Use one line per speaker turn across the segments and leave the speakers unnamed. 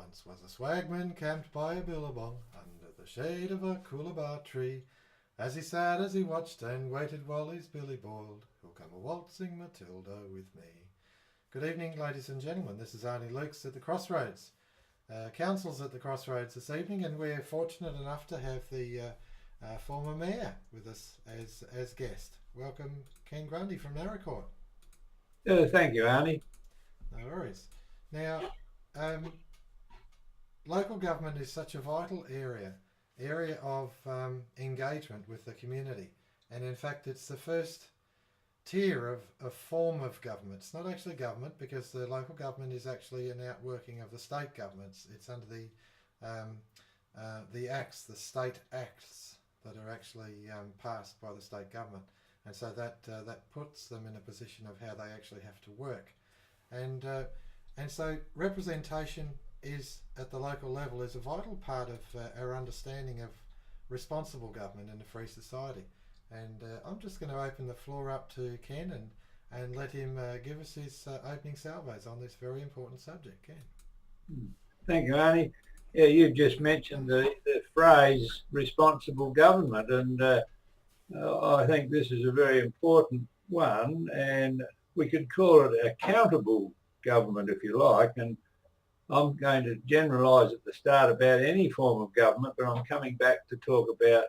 Once was a swagman camped by a billabong under the shade of a coolabah tree. As he sat, as he watched and waited while his billy boiled, who'll come a waltzing Matilda with me. Good evening, ladies and gentlemen. This is Arnis Luks at the Crossroads. Council's at the Crossroads this evening, and we're fortunate enough to have the former mayor with us as guest. Welcome, Ken Grundy from Narracourt.
Thank you, Arnie.
No worries. Now, local government is such a vital area of engagement with the community, and in fact it's the first tier of a form of government. It's not actually government, because the local government is actually an outworking of the state governments. It's under the acts, the state acts that are actually passed by the state government, and so that puts them in a position of how they actually have to work, and so representation is at the local level is a vital part of our understanding of responsible government in a free society. And I'm just going to open the floor up to Ken and let him give us his opening salvos on this very important subject. Ken.
Thank you, Arnie. Yeah, you just mentioned the phrase responsible government, and I think this is a very important one, and we could call it accountable government if you like. And I'm going to generalise at the start about any form of government, but I'm coming back to talk about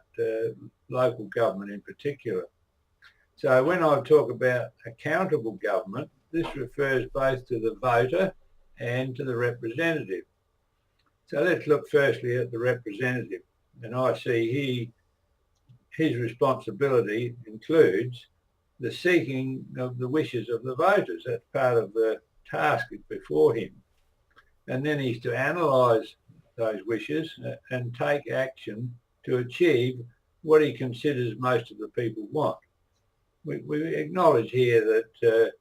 local government in particular. So when I talk about accountable government, this refers both to the voter and to the representative. So let's look firstly at the representative. And I see his responsibility includes the seeking of the wishes of the voters. That's part of the task before him. And then he's to analyse those wishes and take action to achieve what he considers most of the people want. We acknowledge here that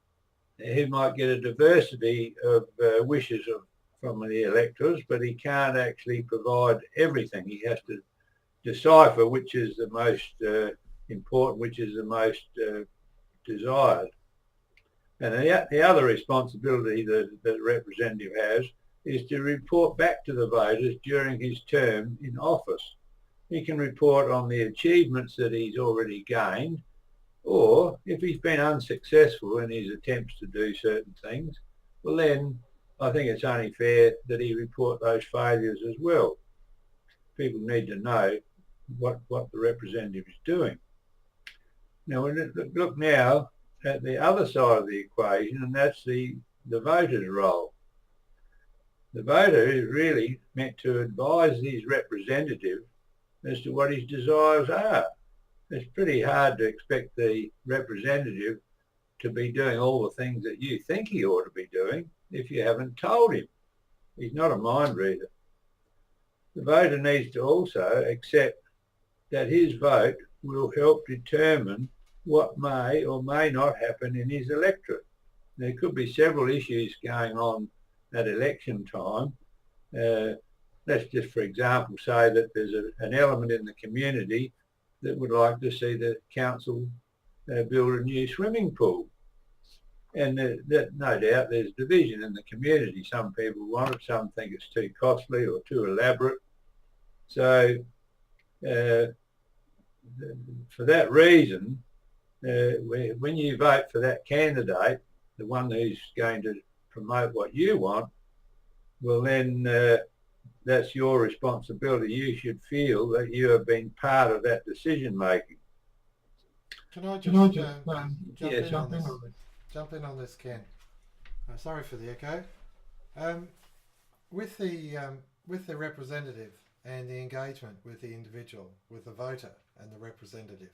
he might get a diversity of wishes from the electors, but he can't actually provide everything. He has to decipher which is the most important, which is the most desired. And the other responsibility that the representative has is to report back to the voters during his term in office. He can report on the achievements that he's already gained, or if he's been unsuccessful in his attempts to do certain things, well then I think it's only fair that he report those failures as well. People need to know what the representative is doing. Now we look now at the other side of the equation, and that's the voter's role. The voter is really meant to advise his representative as to what his desires are. It's pretty hard to expect the representative to be doing all the things that you think he ought to be doing if you haven't told him. He's not a mind reader. The voter needs to also accept that his vote will help determine what may or may not happen in his electorate. There could be several issues going on at election time. Let's just, for example, say that there's an element in the community that would like to see the council build a new swimming pool. And that no doubt there's division in the community. Some people want it, some think it's too costly or too elaborate. So for that reason, when you vote for that candidate, the one who's going to promote what you want, well then that's your responsibility. You should feel that you have been part of that decision making.
Can I just jump in on this, Ken? Sorry for the echo. With the representative and the engagement with the individual, with the voter and the representative,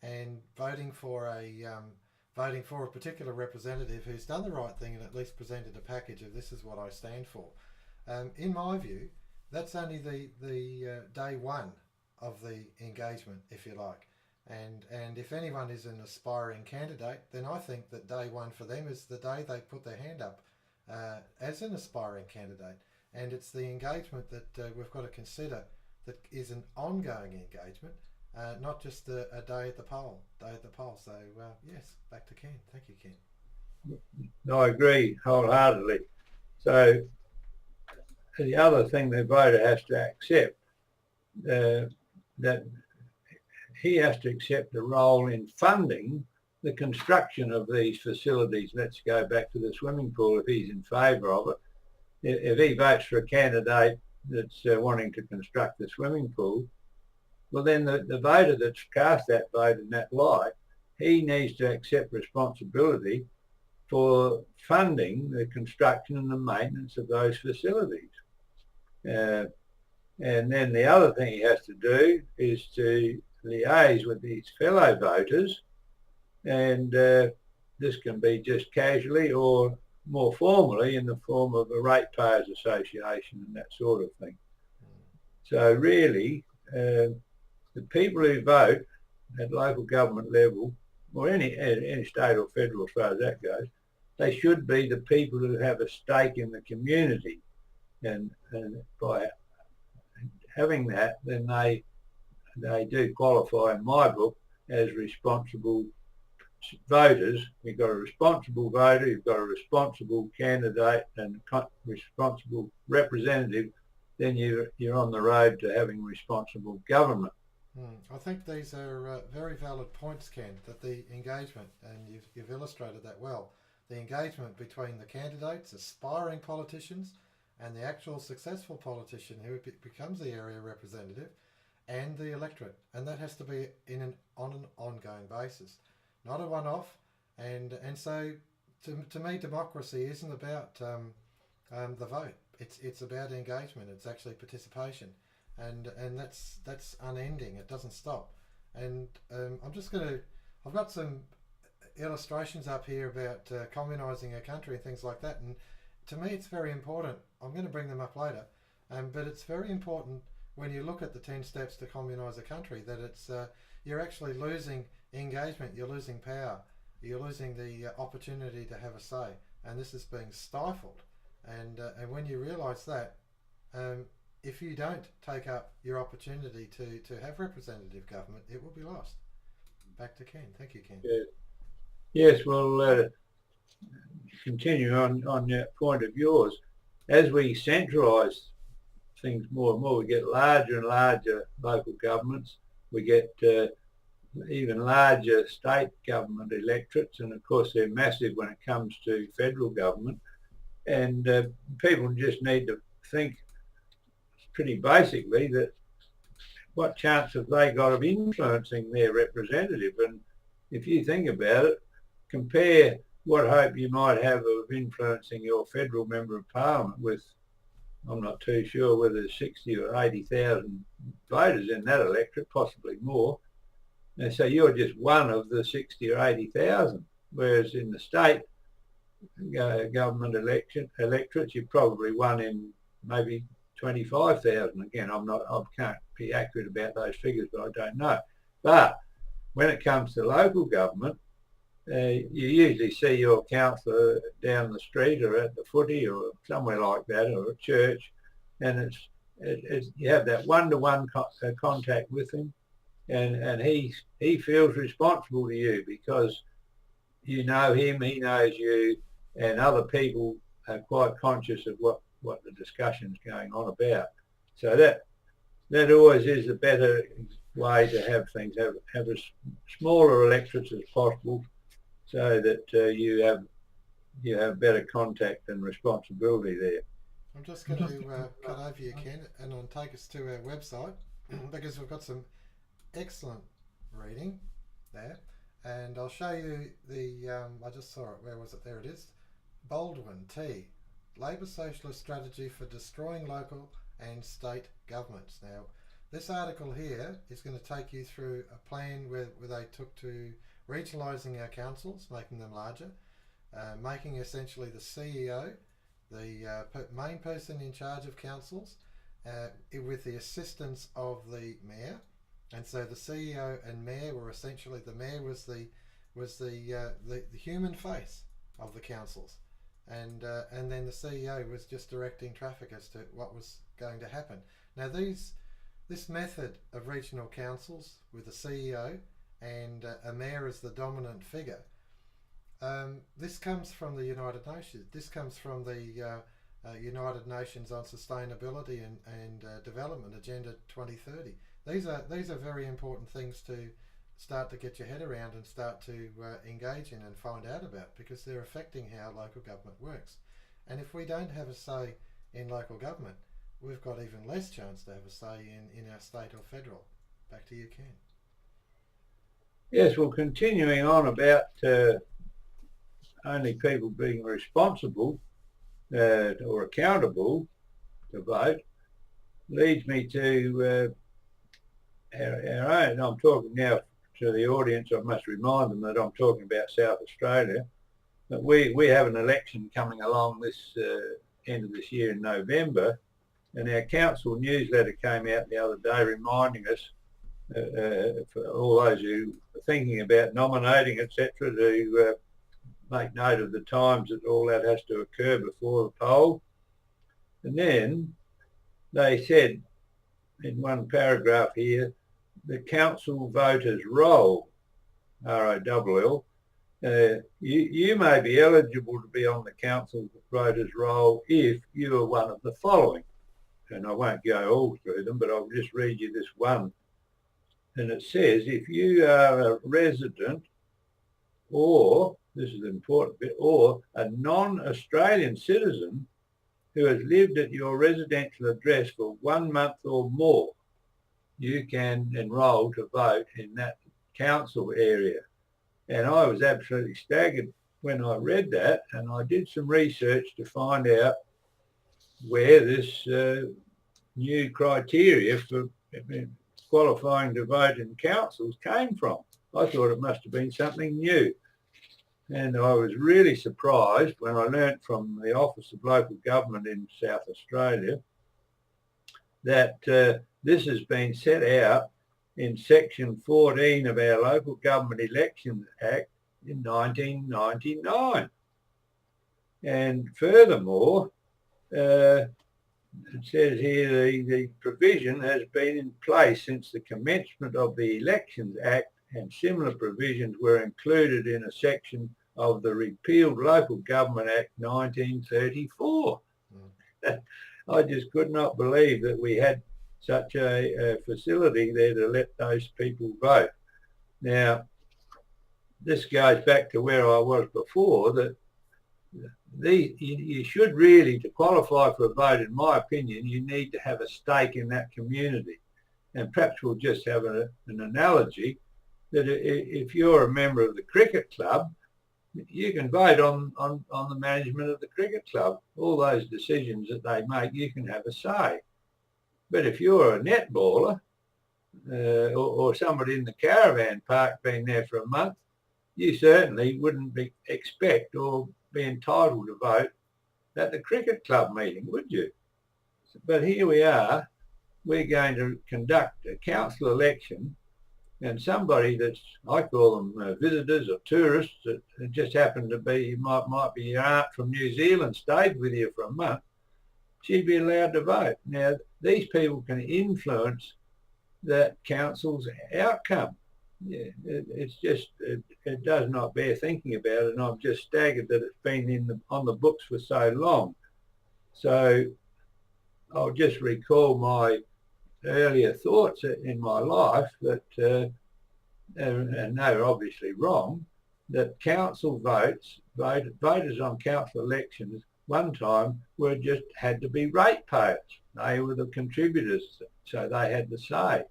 and voting for a particular representative who's done the right thing and at least presented a package of this is what I stand for. In my view, that's only the day one of the engagement, if you like. And if anyone is an aspiring candidate, then I think that day one for them is the day they put their hand up as an aspiring candidate. And it's the engagement that we've got to consider that is an ongoing engagement, not just a day at the poll. So yes, back to Ken. Thank you, Ken.
I agree wholeheartedly. So the other thing the voter has to accept, that he has to accept a role in funding the construction of these facilities. Let's go back to the swimming pool if he's in favour of it. If he votes for a candidate that's wanting to construct the swimming pool, well then the voter that's cast that vote in that light, he needs to accept responsibility for funding the construction and the maintenance of those facilities. And then the other thing he has to do is to liaise with his fellow voters, and this can be just casually or more formally in the form of a ratepayers association and that sort of thing. So really, the people who vote at local government level, or any state or federal as far as that goes, they should be the people who have a stake in the community, and by having that, then they do qualify in my book as responsible voters. You've got a responsible voter, you've got a responsible candidate and responsible representative, then you're on the road to having responsible government.
I think these are very valid points, Ken, that the engagement, and you've illustrated that well, the engagement between the candidates, aspiring politicians, and the actual successful politician who becomes the area representative, and the electorate, and that has to be on an ongoing basis, not a one-off. And so, to me, democracy isn't about the vote. It's about engagement. It's actually participation, and that's unending. It doesn't stop. And I've got some illustrations up here about communising a country and things like that. And to me, it's very important. I'm going to bring them up later, but it's very important when you look at the 10 steps to communise a country that it's you're actually losing engagement, you're losing power, you're losing the opportunity to have a say, and this is being stifled. And when you realise that, if you don't take up your opportunity to have representative government, it will be lost. Back to Ken. Thank you, Ken.
Yes, well, continue on that point of yours. As we centralise things more and more, we get larger and larger local governments, we get even larger state government electorates, and of course they're massive when it comes to federal government. And people just need to think pretty basically that what chance have they got of influencing their representative? And if you think about it, compare what hope you might have of influencing your federal member of parliament with, I'm not too sure whether there's 60 or 80,000 voters in that electorate, possibly more. And so you're just one of the 60 or 80,000, whereas in the state government electorates, you're probably one in maybe 25,000. Again, I can't be accurate about those figures, but I don't know. But when it comes to local government, you usually see your councillor down the street or at the footy or somewhere like that, or a church, and it's you have that one-to-one contact with him, and he feels responsible to you because you know him, he knows you, and other people are quite conscious of what the discussion's going on about. So that always is a better way to have things, have as smaller electorates as possible, so that you have better contact and responsibility there.
I'm just going to cut over you, Ken, and I'll take us to our website because we've got some excellent reading there, and I'll show you the I just saw it, where was it, there it is, Baldwin T, Labor Socialist Strategy for Destroying Local and State Governments. Now this article here is going to take you through a plan where they took to regionalising our councils, making them larger, making essentially the CEO the main person in charge of councils, with the assistance of the mayor. And so the CEO and mayor were essentially, the mayor was the human face of the councils, and then the CEO was just directing traffic as to what was going to happen. Now this method of regional councils with a CEO and a mayor as the dominant figure, this comes from the United Nations. This comes from the United Nations on Sustainability and Development Agenda 2030. These are very important things to start to get your head around and start to engage in and find out about, because they're affecting how local government works. And if we don't have a say in local government, we've got even less chance to have a say in our state or federal. Back to you, Ken.
Yes, well, continuing on about only people being responsible or accountable to vote, leads me to our own. I'm talking now to the audience. I must remind them that I'm talking about South Australia. But we have an election coming along this end of this year in November, and our council newsletter came out the other day reminding us, for all those who are thinking about nominating, etc., to make note of the times that all that has to occur before the poll. And then they said in one paragraph here, the council voters' roll, R-O-L-L, you may be eligible to be on the council voters' roll if you are one of the following. And I won't go all through them, but I'll just read you this one. And it says, if you are a resident or, this is the important bit, or a non-Australian citizen who has lived at your residential address for 1 month or more, you can enrol to vote in that council area. And I was absolutely staggered when I read that, and I did some research to find out where this new criteria for qualifying to vote in councils came from. I thought it must have been something new. And I was really surprised when I learnt from the Office of Local Government in South Australia that this has been set out in Section 14 of our Local Government Elections Act in 1999. And furthermore, it says here the provision has been in place since the commencement of the Elections Act, and similar provisions were included in a section of the repealed Local Government Act 1934. I just could not believe that we had such a facility there to let those people vote. Now, this goes back to where I was before, that you should really, to qualify for a vote, in my opinion, you need to have a stake in that community. And perhaps we'll just have an analogy that if you're a member of the cricket club, you can vote on the management of the cricket club. All those decisions that they make, you can have a say. But if you're a netballer or somebody in the caravan park been there for a month, you certainly wouldn't expect or be entitled to vote at the cricket club meeting, would you? But here we are, we're going to conduct a council election, and somebody that's, I call them visitors or tourists, that just happen to be, might be your aunt from New Zealand, stayed with you for a month, she'd be allowed to vote. Now, these people can influence that council's outcome. Yeah, it's just, it does not bear thinking about it, and I'm just staggered that it's been on the books for so long. So I'll just recall my earlier thoughts in my life that, and they're obviously wrong, that council voters on council elections one time had to be ratepayers. They were the contributors, so they had the say.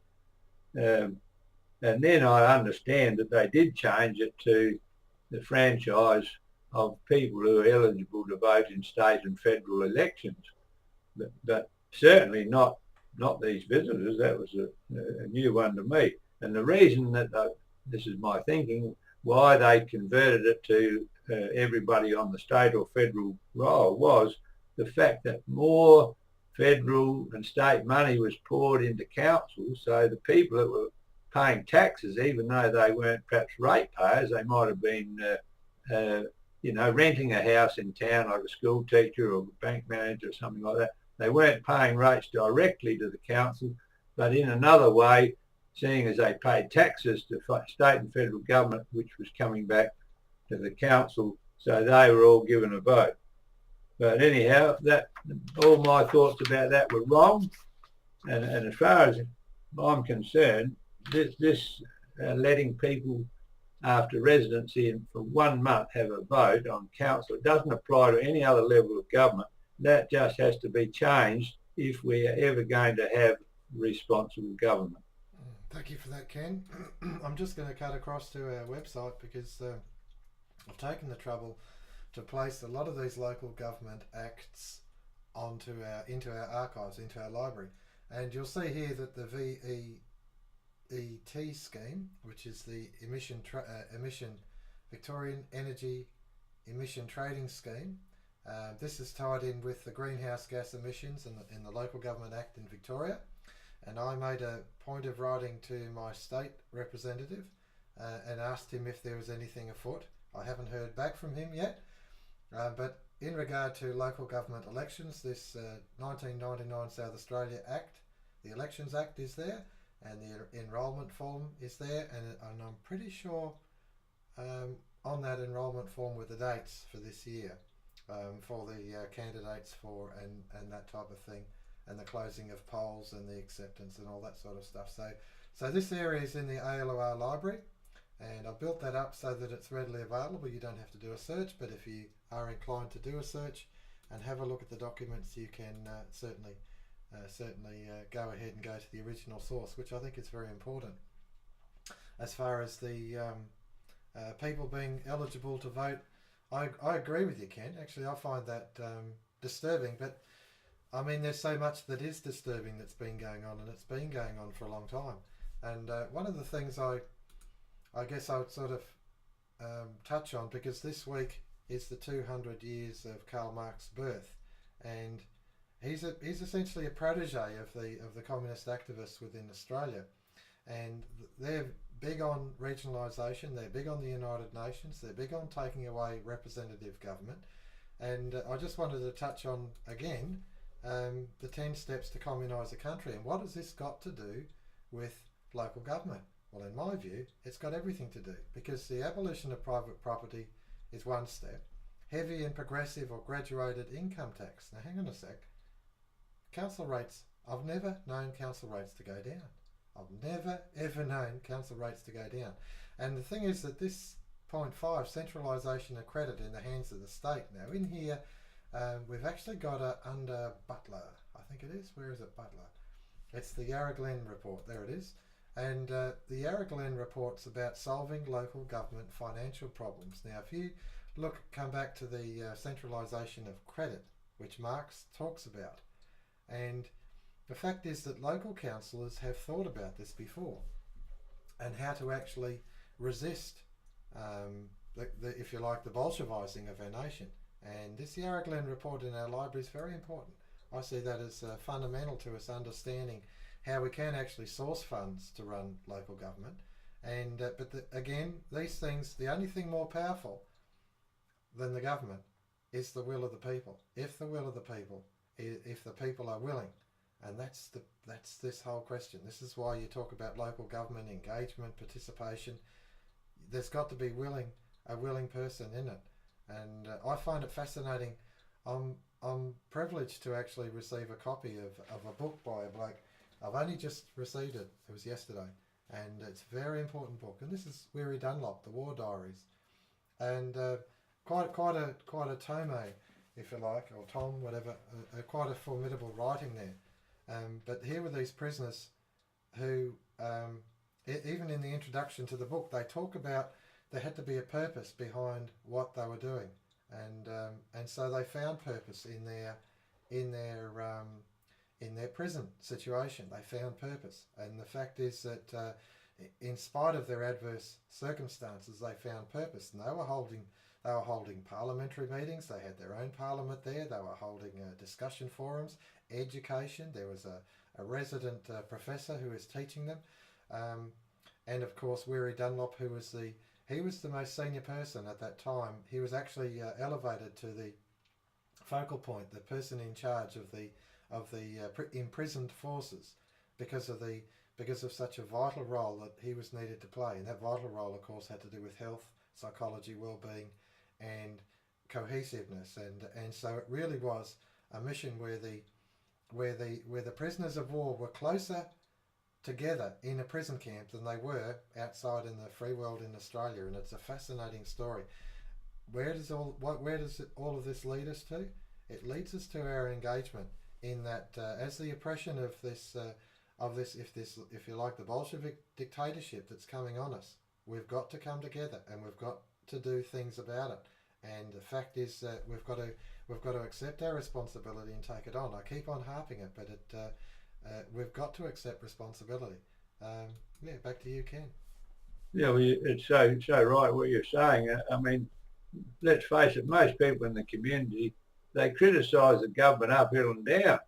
And then I understand that they did change it to the franchise of people who are eligible to vote in state and federal elections, but certainly not these visitors. That was a new one to me. And the reason that this is my thinking, why they converted it to everybody on the state or federal roll, was the fact that more federal and state money was poured into councils, so the people that were paying taxes, even though they weren't perhaps ratepayers, they might have been, renting a house in town like a school teacher or a bank manager or something like that. They weren't paying rates directly to the council, but in another way, seeing as they paid taxes to state and federal government, which was coming back to the council, so they were all given a vote. But anyhow, that all my thoughts about that were wrong. And as far as I'm concerned, this letting people after residency for 1 month have a vote on council, it doesn't apply to any other level of government. That just has to be changed if we are ever going to have responsible government.
Thank you for that, Ken. I'm just going to cut across to our website because I've taken the trouble to place a lot of these local government acts into our archives, into our library. And you'll see here that the VET scheme, which is the Victorian Energy Emission Trading Scheme, this is tied in with the greenhouse gas emissions in the Local Government Act in Victoria. And I made a point of writing to my state representative and asked him if there was anything afoot. I haven't heard back from him yet, but in regard to local government elections, this 1999 South Australia Act, the Elections Act is there, and the enrolment form is there, and I'm pretty sure on that enrolment form were the dates for this year for the candidates for and that type of thing, and the closing of polls and the acceptance and all that sort of stuff. So this area is in the ALOR library, and I've built that up so that it's readily available. You don't have to do a search, but if you are inclined to do a search and have a look at the documents, you can certainly go ahead and go to the original source, which I think is very important. As far as the people being eligible to vote, I agree with you, Ken. Actually, I find that disturbing, but I mean, there's so much that is disturbing that's been going on, and it's been going on for a long time. And one of the things I guess I would sort of touch on, because this week is the 200 years of Karl Marx's birth, and he's essentially a protege of the communist activists within Australia, and they're big on regionalisation. They're big on the United Nations. They're big on taking away representative government, and I just wanted to touch on again the 10 steps to communise a country. And what has this got to do with local government? Well, in my view, it's got everything to do, because the abolition of private property is one step. Heavy and progressive or graduated income tax. Now, hang on a sec. Council rates. I've never known council rates to go down. I've never ever known council rates to go down. And the thing is that this point 5, centralisation of credit in the hands of the state. Now, in here, we've actually got under Butler. I think it is. Where is it, Butler? It's the Yarra Glen report. There it is. And the Yarra Glen report's about solving local government financial problems. Now, if you come back to the centralisation of credit, which Marx talks about, and the fact is that local councillors have thought about this before, and how to actually resist, if you like, the Bolshevising of our nation. And this Yarra Glen report in our library is very important. I see that as fundamental to us understanding how we can actually source funds to run local government. And again, these things, the only thing more powerful than the government is the will of the people. If the will of the people, if the people are willing, and that's this whole question. This is why you talk about local government engagement, participation. There's got to be a willing person in it, and I find it fascinating. I'm privileged to actually receive a copy of a book by a bloke. I've only just received it. It was yesterday, and it's a very important book. And this is Weary Dunlop, The War Diaries, and quite a tome, if you like, or tom, whatever. Quite a formidable writing there. But here were these prisoners who, even in the introduction to the book, they talk about there had to be a purpose behind what they were doing, and so they found purpose in their prison situation. They found purpose, and the fact is that in spite of their adverse circumstances, they found purpose, and they were holding parliamentary meetings. They had their own parliament there. They were holding discussion forums, education. There was a resident professor who was teaching them, and of course Weary Dunlop, who was the most senior person at that time. He was actually elevated to the focal point, the person in charge of the imprisoned forces, because of such a vital role that he was needed to play. And that vital role, of course, had to do with health, psychology, well-being, and cohesiveness, and so it really was a mission where the prisoners of war were closer together in a prison camp than they were outside in the free world in Australia, and it's a fascinating story. Where does all of this lead us to? It leads us to our engagement in that as the oppression of this if you like, the Bolshevik dictatorship that's coming on us, we've got to come together and we've got to do things about it. And the fact is that we've got to accept our responsibility and take it on. I keep on harping it, but we've got to accept responsibility. Yeah, back to you, Ken.
Yeah, well, it's so right what you're saying. I mean, let's face it, most people in the community, they criticise the government uphill and down.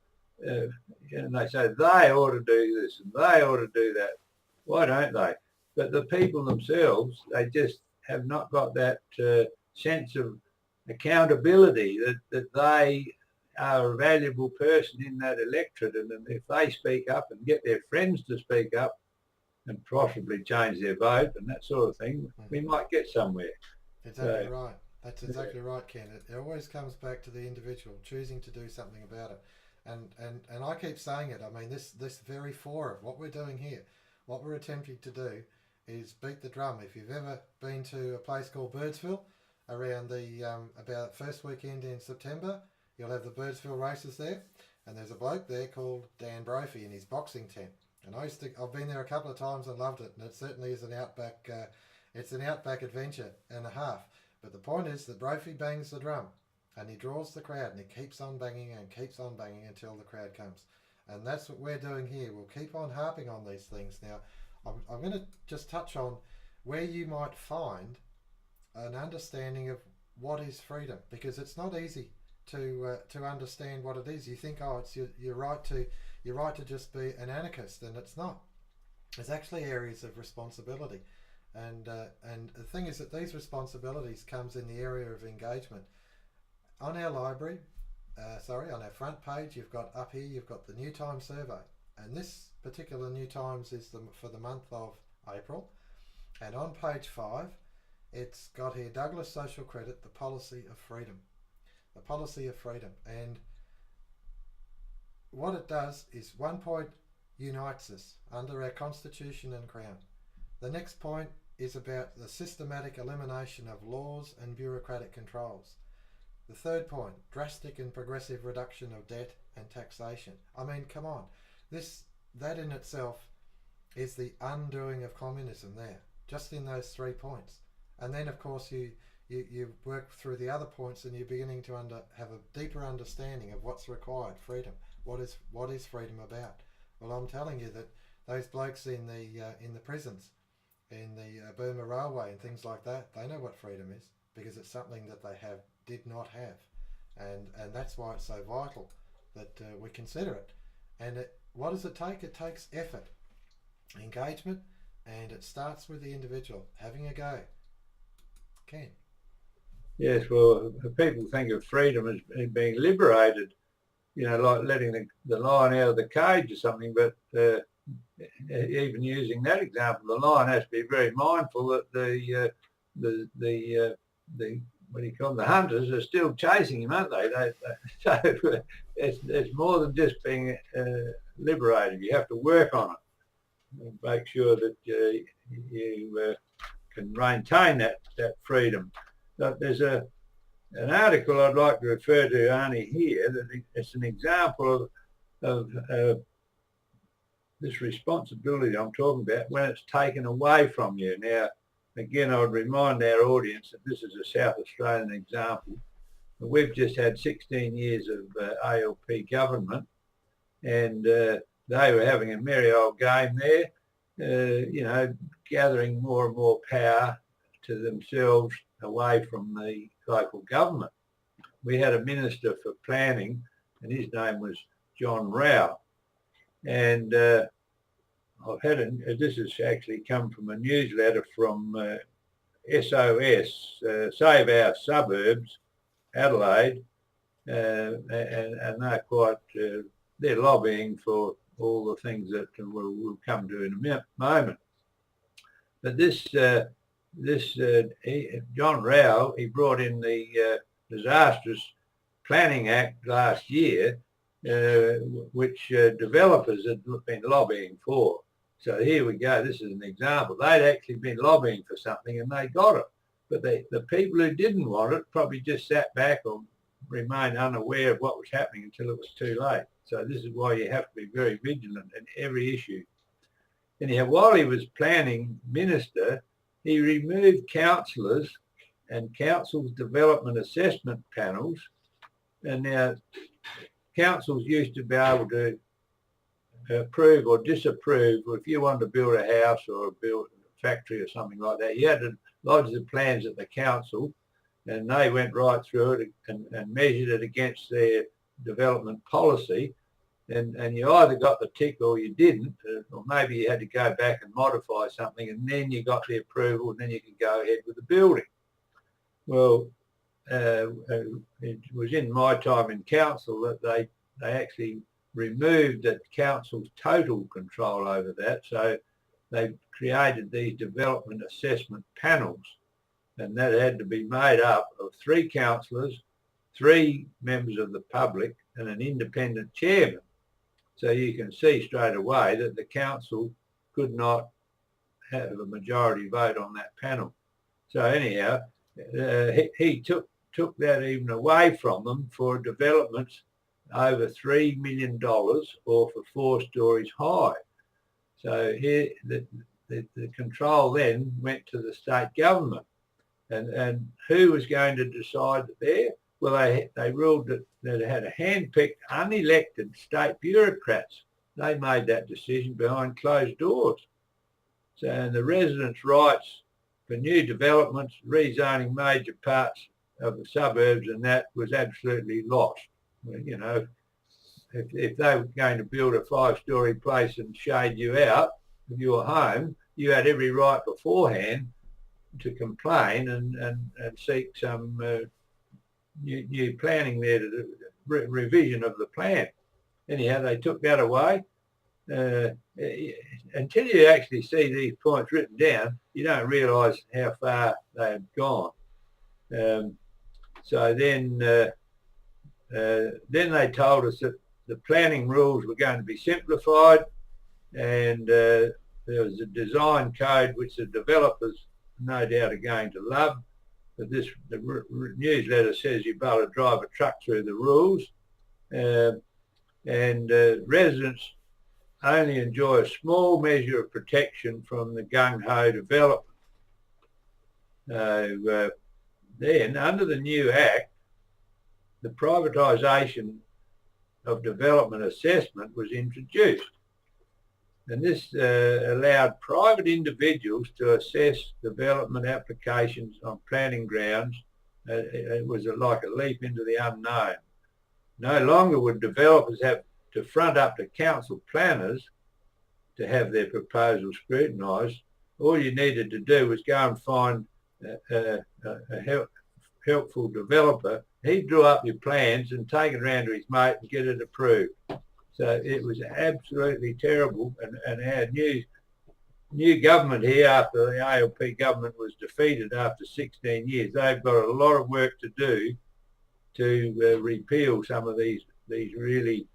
And they say they ought to do this and they ought to do that. Why don't they? But the people themselves, they just have not got that sense of accountability that they are a valuable person in that electorate, and if they speak up and get their friends to speak up and possibly change their vote and that sort of thing, we might get somewhere.
Exactly right. That's exactly right, Ken. It always comes back to the individual choosing to do something about it. And I keep saying it. I mean, this very forum, what we're doing here, what we're attempting to do is beat the drum. If you've ever been to a place called Birdsville around the about first weekend in September, you'll have the Birdsville races there, and there's a bloke there called Dan Brophy in his boxing tent. And I've been there a couple of times and loved it, and it certainly is an outback. It's an outback adventure and a half. But the point is that Brophy bangs the drum, and he draws the crowd, and he keeps on banging and keeps on banging until the crowd comes. And that's what we're doing here. We'll keep on harping on these things. Now, I'm going to just touch on where you might find an understanding of what is freedom, because it's not easy to understand what it is. You think, oh, it's your right to just be an anarchist, and it's not. There's actually areas of responsibility, and the thing is that these responsibilities comes in the area of engagement. On our library, on our front page, you've got the New Times survey, and this particular New Times is for the month of April, and on page 5, it's got here Douglas Social Credit, the policy of freedom. The policy of freedom. And what it does is, one point unites us under our Constitution and Crown. The next point is about the systematic elimination of laws and bureaucratic controls. The third point, drastic and progressive reduction of debt and taxation. I mean, come on. That in itself is the undoing of communism there, just in those 3 points. And then, of course, you work through the other points, and you're beginning to have a deeper understanding of what's required. Freedom. What is freedom about? Well, I'm telling you that those blokes in the prisons, in the Burma Railway and things like that, they know what freedom is, because it's something that they did not have, and that's why it's so vital that we consider it. And what does it take? It takes effort, engagement, and it starts with the individual having a go. Ken.
Yes, well, people think of freedom as being liberated, like letting the lion out of the cage or something, but even using that example, the lion has to be very mindful that the what do you call them, the hunters are still chasing him, aren't they? So it's more than just being liberated. You have to work on it and make sure that you can maintain that freedom. But there's an article I'd like to refer to, Arnie, here, that it's an example of this responsibility I'm talking about when it's taken away from you. Now, again, I would remind our audience that this is a South Australian example. We've just had 16 years of ALP government, and they were having a merry old game there, gathering more and more power to themselves away from the local government. We had a minister for planning, and his name was John Rao. And I've had this has actually come from a newsletter from SOS, Save Our Suburbs, Adelaide, and they're quite, they're lobbying for all the things that we'll come to in a moment. But this John Rao, he brought in the disastrous Planning Act last year, which developers had been lobbying for. So here we go. This is an example. They'd actually been lobbying for something and they got it. But the people who didn't want it probably just sat back or remained unaware of what was happening until it was too late. So this is why you have to be very vigilant in every issue. Anyhow, while he was planning minister, he removed councillors and councils' development assessment panels. And now councils used to be able to approve or disapprove, or if you wanted to build a house or build a factory or something like that, you had to lodge the plans at the council, and they went right through it and measured it against their development policy. And you either got the tick or you didn't, or maybe you had to go back and modify something, and then you got the approval, and then you could go ahead with the building. Well, it was in my time in council that they actually removed the council's total control over that. So they created these development assessment panels, and that had to be made up of 3 councillors, 3 members of the public, and an independent chairman. So you can see straight away that the council could not have a majority vote on that panel. So anyhow, he took that even away from them for developments over $3 million or for 4 stories high. So here the control then went to the state government. And who was going to decide there? Well, they ruled that it had a hand-picked, unelected state bureaucrats. They made that decision behind closed doors. So, and the residents' rights for new developments, rezoning major parts of the suburbs, and that was absolutely lost. You know, if they were going to build a 5-story place and shade you out of your home, you had every right beforehand to complain and seek some new planning there, to revision of the plan. Anyhow, they took that away. Until you actually see these points written down, you don't realise how far they have gone. So then they told us that the planning rules were going to be simplified, and there was a design code which the developers no doubt are going to love. But the newsletter says you're able to drive a truck through the rules, and residents only enjoy a small measure of protection from the gung-ho development. Then, under the new Act, the privatisation of development assessment was introduced. And this allowed private individuals to assess development applications on planning grounds. It was like a leap into the unknown. No longer would developers have to front up to council planners to have their proposals scrutinised. All you needed to do was go and find a helpful developer. He'd draw up your plans and take it around to his mate and get it approved. So it was absolutely terrible, and our new government here, after the ALP government was defeated after 16 years, they've got a lot of work to do to repeal some of these really,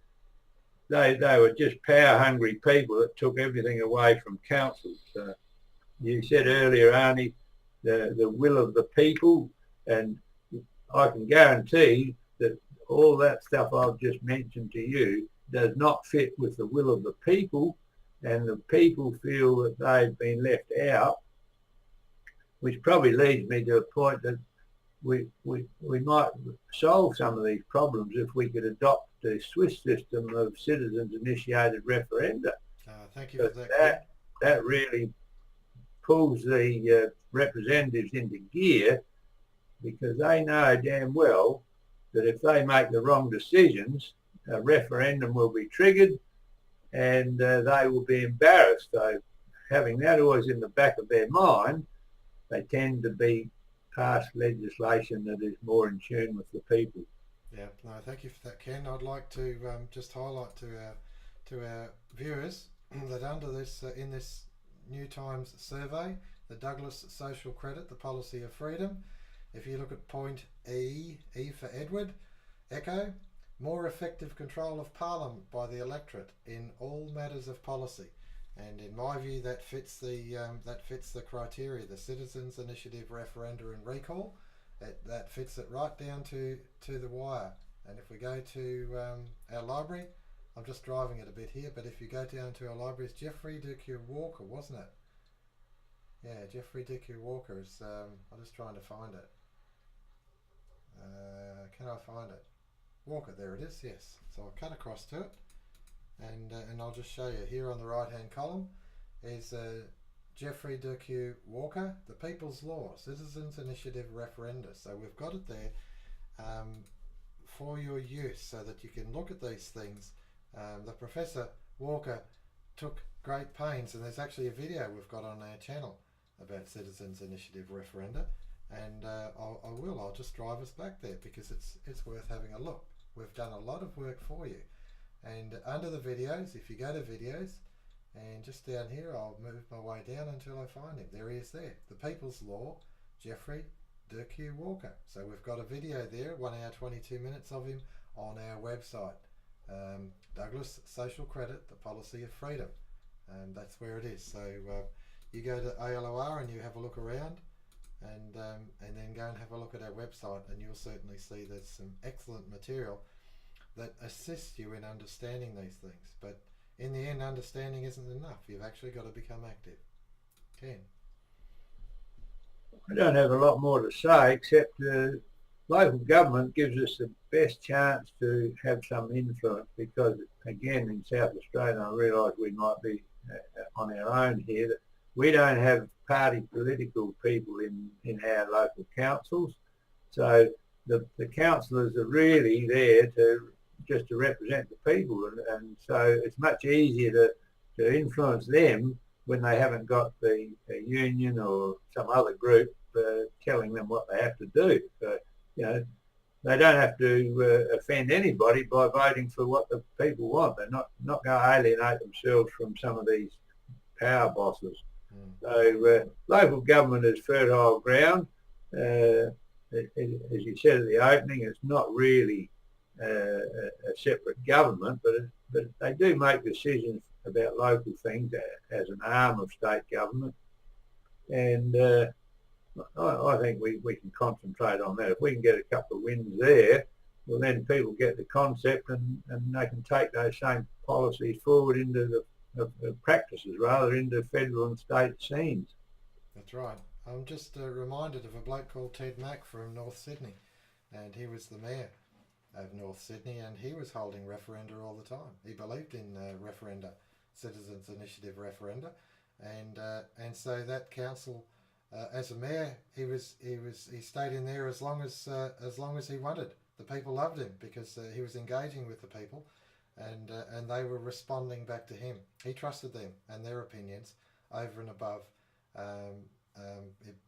they were just power-hungry people that took everything away from councils. You said earlier, Arnie, the will of the people, and I can guarantee that all that stuff I've just mentioned to you does not fit with the will of the people, and the people feel that they've been left out, which probably leads me to a point that we might solve some of these problems if we could adopt the Swiss system of citizens-initiated referenda.
Thank you for that.
That really pulls the representatives into gear, because they know damn well that if they make the wrong decisions, a referendum will be triggered and they will be embarrassed. So having that always in the back of their mind, they tend to be pass legislation that is more in tune with the people.
Yeah, no, thank you for that, Ken. I'd like to just highlight to our viewers that under this in this New Times survey, the Douglas Social Credit, the Policy of Freedom, if you look at point E, E for Edward, Echo, more effective control of Parliament by the electorate in all matters of policy. And in my view, that fits the criteria. The Citizens' Initiative referenda and recall, that fits it right down to the wire. And if we go to our library, I'm just driving it a bit here, but if you go down to our library, it's Geoffrey Dickie Walker, wasn't it? Yeah, Geoffrey Dickie Walker is. I'm just trying to find it. Can I find it? Walker, there it is. Yes. So I'll cut across to it, and I'll just show you here on the right-hand column is Geoffrey Dickie Walker, The People's Law, Citizens' Initiative referenda. So we've got it there for your use, so that you can look at these things. The Professor Walker took great pains, and there's actually a video we've got on our channel about Citizens' Initiative referenda, and I'll just drive us back there because it's worth having a look. We've done a lot of work for you, and under the videos, if you go to videos, and just down here, I'll move my way down until I find him. There he is there, The People's Law, Geoffrey Dickie Walker. So we've got a video there, 1 hour 22 minutes of him on our website. Douglas Social Credit, the Policy of Freedom, and that's where it is. So you go to ALOR and you have a look around, and then go and have a look at our website, and you'll certainly see there's some excellent material that assists you in understanding these things. But in the end, understanding isn't enough. You've actually got to become active. Ken?
I don't have a lot more to say, except local government gives us the best chance to have some influence, because again, in South Australia, I realise we might be on our own here, that we don't have party political people in our local councils. So the councillors are really there just to represent the people, and so it's much easier to influence them when they haven't got the union or some other group telling them what they have to do. So, they don't have to offend anybody by voting for what the people want. They're not going to alienate themselves from some of these power bosses. So local government is fertile ground. As you said at the opening, it's not really a separate government, but they do make decisions about local things as an arm of state government. And I think we can concentrate on that. If we can get a couple of wins there, well, then people get the concept, and they can take those same policies forward into the practices, rather into federal and state scenes.
That's right. I'm just reminded of a bloke called Ted Mack from North Sydney, and he was the mayor of North Sydney, and he was holding referenda all the time. He believed in referenda, Citizens' Initiative referenda, and so that council, as a mayor, he stayed in there as long as he wanted. The people loved him because he was engaging with the people, and they were responding back to him. He trusted them and their opinions over and above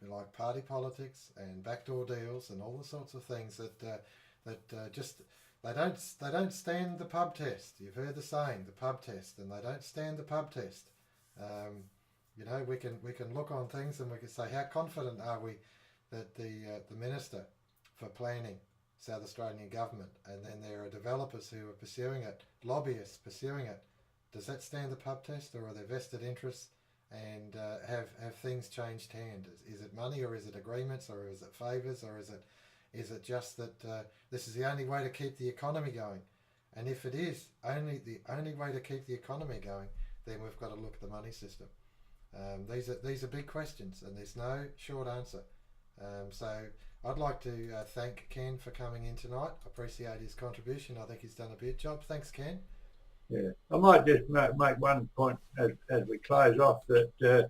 like party politics and backdoor deals and all the sorts of things that just they don't stand the pub test. You've heard the saying, the pub test, and they don't stand the pub test. We can look on things and we can say, how confident are we that the Minister for Planning, South Australian Government, and then there are developers who are pursuing it, lobbyists pursuing it, does that stand the pub test, or are there vested interests, and have things changed hand? Is it money, or is it agreements, or is it favours, or is it just that this is the only way to keep the economy going? And if it is the only way to keep the economy going, then we've got to look at the money system. These are big questions, and there's no short answer. So I'd like to thank Ken for coming in tonight. I appreciate his contribution. I think he's done a good job. Thanks, Ken.
Yeah, I might just make one point as we close off, that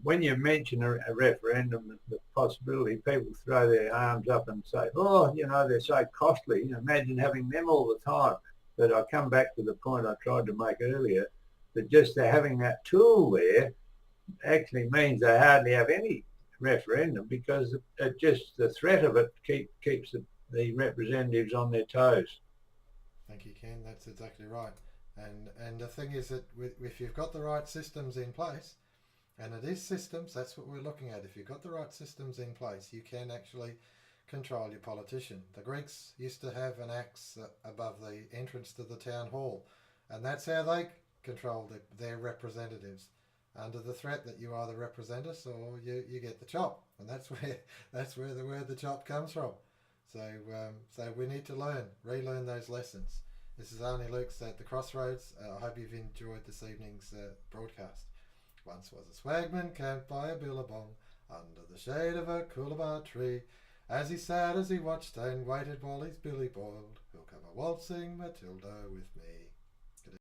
when you mention a referendum, the possibility, people throw their arms up and say, oh, they're so costly. Imagine having them all the time. But I come back to the point I tried to make earlier, that just having that tool there actually means they hardly have any referendum, because the threat of it keeps the representatives on their toes.
Thank you, Ken. That's exactly right. And the thing is that if you've got the right systems in place, And it is systems, that's what we're looking at. If you've got the right systems in place, you can actually control your politician. The Greeks used to have an axe above the entrance to the town hall, and that's how they controlled their representatives, under the threat that you either represent us or you get the chop. And that's where the word the chop comes from. So we need to relearn those lessons. This is Arnie Luks at the Crossroads. I hope you've enjoyed this evening's broadcast. Once was a swagman camped by a billabong under the shade of a coolabah tree. As he sat, as he watched and waited while his billy boiled, who'll come a waltzing Matilda with me.